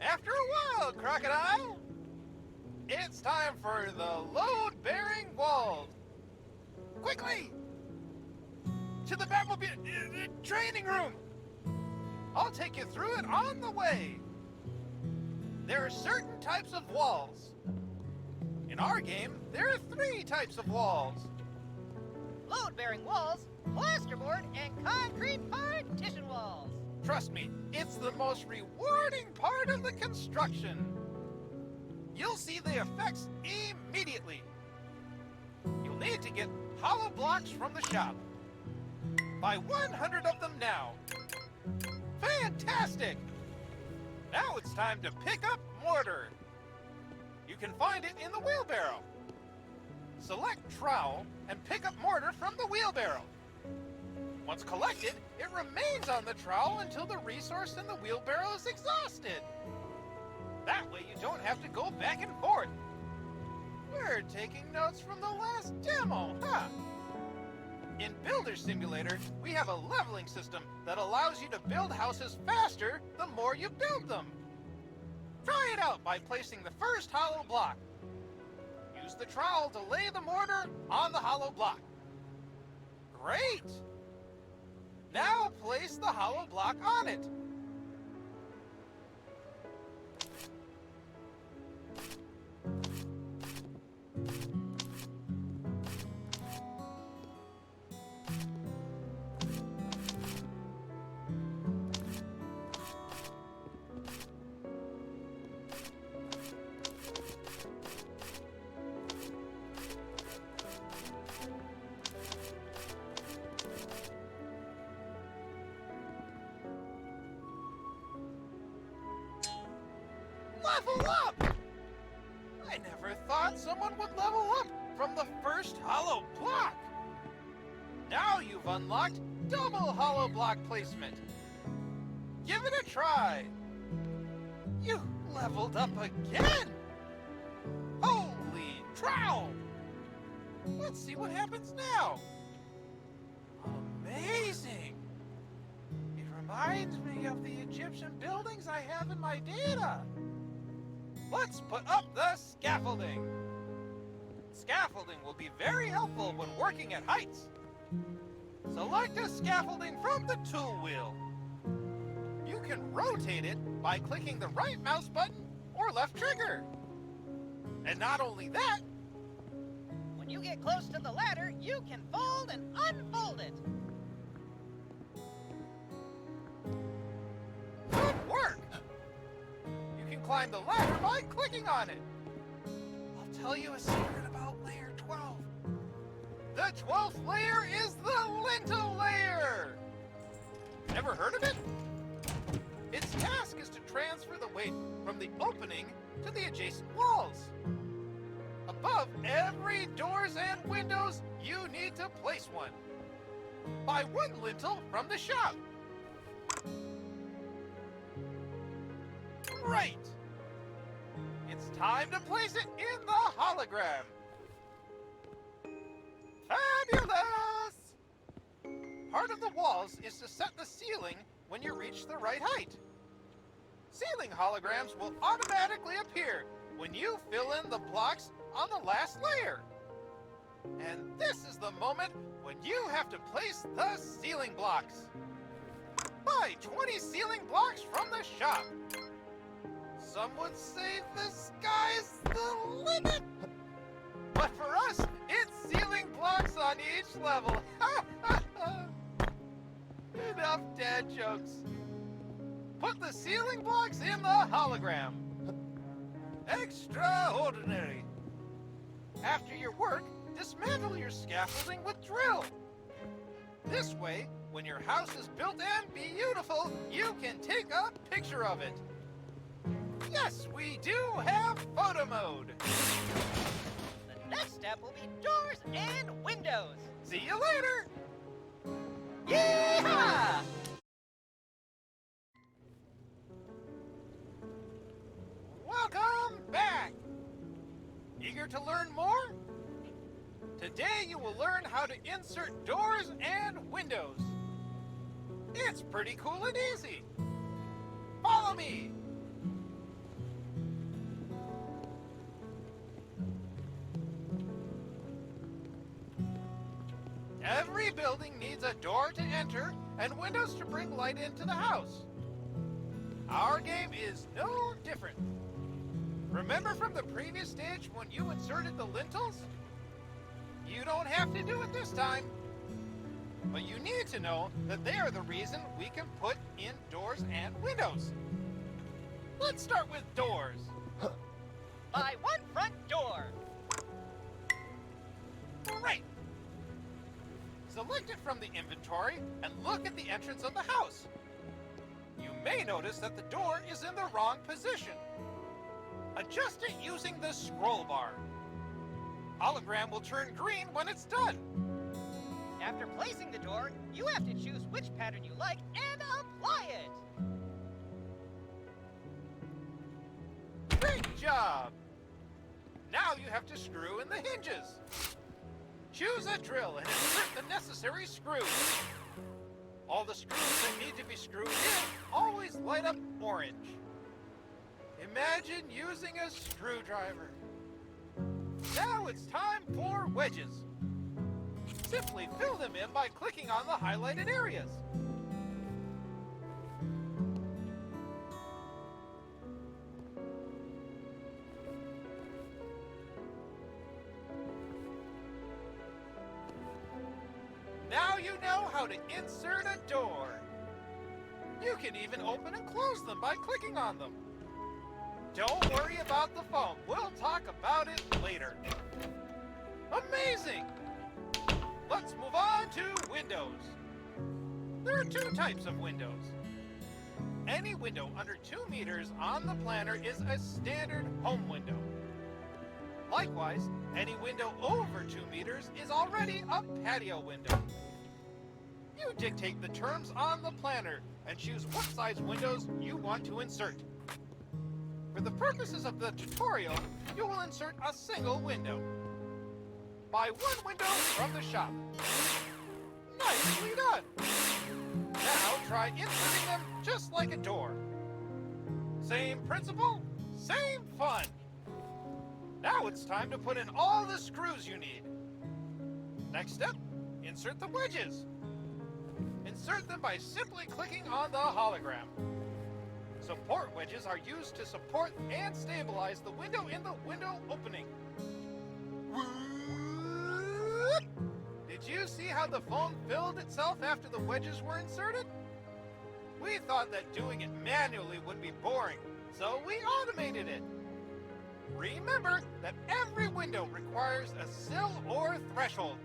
After a while, Crocodile. It's time for the load-bearing walls. Quickly! To the Batmobile training room. I'll take you through it on the way. There are certain types of walls. In our game, there are 3 types of walls. Load-bearing walls, plasterboard, and concrete partition walls. Trust me, it's the most rewarding part of the construction. You'll see the effects immediately. You'll need to get hollow blocks from the shop. Buy 100 of them now. Fantastic! Now it's time to pick up mortar. You can find it in the wheelbarrow. Select trowel and pick up mortar from the wheelbarrow. Once collected, it remains on the trowel until the resource in the wheelbarrow is exhausted. That way you don't have to go back and forth. We're taking notes from the last demo, huh? In Builder Simulator, we have a leveling system that allows you to build houses faster the more you build them. Try it out by placing the first hollow block. Use the trowel to lay the mortar on the hollow block. Great! Now place the hollow block on it. Level up! I never thought someone would level up from the first hollow block. Now you've unlocked double hollow block placement. Give it a try. You leveled up again! Holy trowel! Let's see what happens now. Amazing! It reminds me of the Egyptian buildings I have in my data. Let's put up the scaffolding. Scaffolding will be very helpful when working at heights. Select a scaffolding from the tool wheel. You can rotate it by clicking the right mouse button or left trigger. And not only that, When you get close to the ladder, you can fold and unfold it. good work! You can climb the ladder by clicking on it. I'll tell you a secret about layer 12. The 12th layer is the lintel layer! Never heard of it? Its task is to transfer the weight from the opening to the adjacent walls. Above every doors and windows, you need to place one. Buy one lintel from the shop. Great! It's time to place it in the hologram. Fabulous! Part of the walls is to set the ceiling when you reach the right height. Ceiling holograms will automatically appear when you fill in the blocks on the last layer. And this is the moment when you have to place the ceiling blocks. Buy 20 ceiling blocks from the shop. Some would say the sky's the limit. But for us, it's ceiling blocks on each level. Enough dad jokes. Put the ceiling blocks in the hologram. Extraordinary. After your work, dismantle your scaffolding with drill. This way, when your house is built and beautiful, you can take a picture of it. Yes, we do have photo mode. The next step will be doors and windows. See you later. Yeehaw! Welcome back. Eager to learn more? Today you will learn how to insert doors and windows. It's pretty cool and easy. Follow me. Every building needs a door to enter and windows to bring light into the house. Our game is no different. Remember from the previous stage when you inserted the lintels? You don't have to do it this time. But you need to know that they are the reason we can put in doors and windows. Let's start with doors. Buy one front door. Great. Select it from the inventory and look at the entrance of the house. You may notice that the door is in the wrong position. Adjust it using the scroll bar. Hologram will turn green when it's done. After placing the door, you have to choose which pattern you like and apply it. Great job! Now you have to screw in the hinges. Choose a drill and insert the necessary screws. All the screws that need to be screwed in always light up orange. Imagine using a screwdriver. Now it's time for wedges. Simply fill them in by clicking on the highlighted areas. Now you know how to insert a door. You can even open and close them by clicking on them. Don't worry about the foam. We'll talk about it later. Amazing! Let's move on to windows. There are two types of windows. Any window under 2 meters on the planner is a standard home window. Likewise, any window over 2 meters is already a patio window. You dictate the terms on the planner and choose what size windows you want to insert. For the purposes of the tutorial, you will insert a single window. Buy one window from the shop. Nicely done! Now try inserting them just like a door. Same principle, same fun. Now it's time to put in all the screws you need. Next step, insert the wedges. Insert them by simply clicking on the hologram. Support wedges are used to support and stabilize the window in the window opening. Whoop! Did you see how the foam filled itself after the wedges were inserted? We thought that doing it manually would be boring, so we automated it. Remember that every window requires a sill or threshold.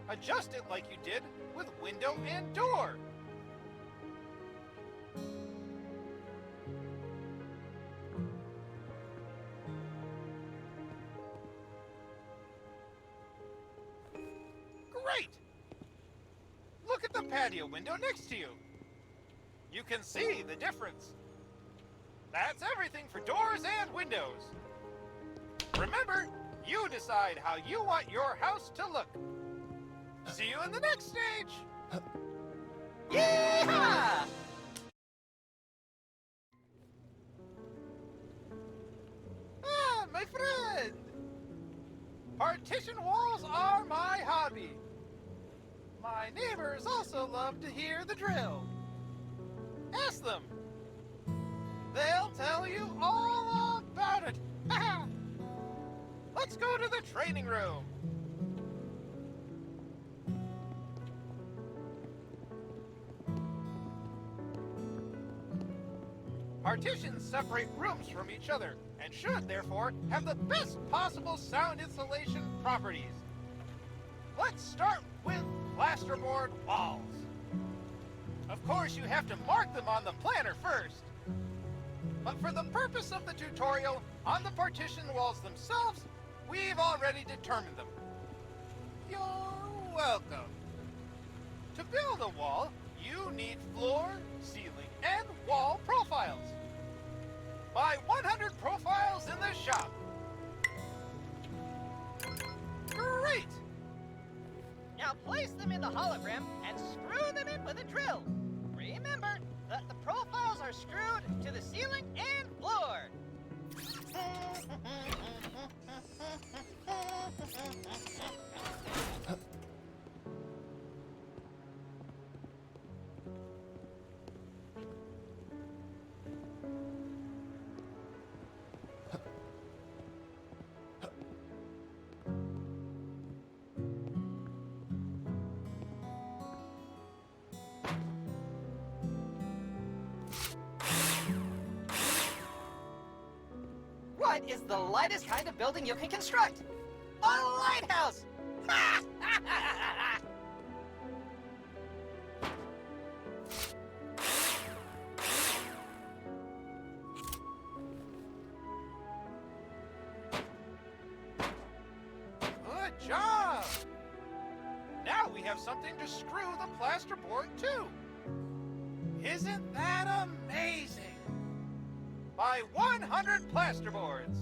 Adjust it like you did with window and door. Great! Look at the patio window next to you. You can see the difference. That's everything for doors and windows. Remember, you decide how you want your house to look. See you in the next stage. Yeehaw! Ah, my friend! Partition walls are my hobby. My neighbors also love to hear the drill. Ask them. They'll tell you all about it. Let's go to the training room. Partitions separate rooms from each other and should, therefore, have the best possible sound insulation properties. Let's start with plasterboard walls. Of course, you have to mark them on the planner first. But for the purpose of the tutorial, on the partition walls themselves, we've already determined them. You're welcome. To build a wall, you need floor, ceiling, and wall profiles. Buy 100 profiles in the shop. Great! Now place them in the hologram and screw them in with a drill. Remember that the profiles are screwed to the ceiling and floor. What is the lightest kind of building you can construct? A lighthouse! Good job! Now we have something to screw the plasterboard to. Isn't that amazing? Buy 100 plasterboards.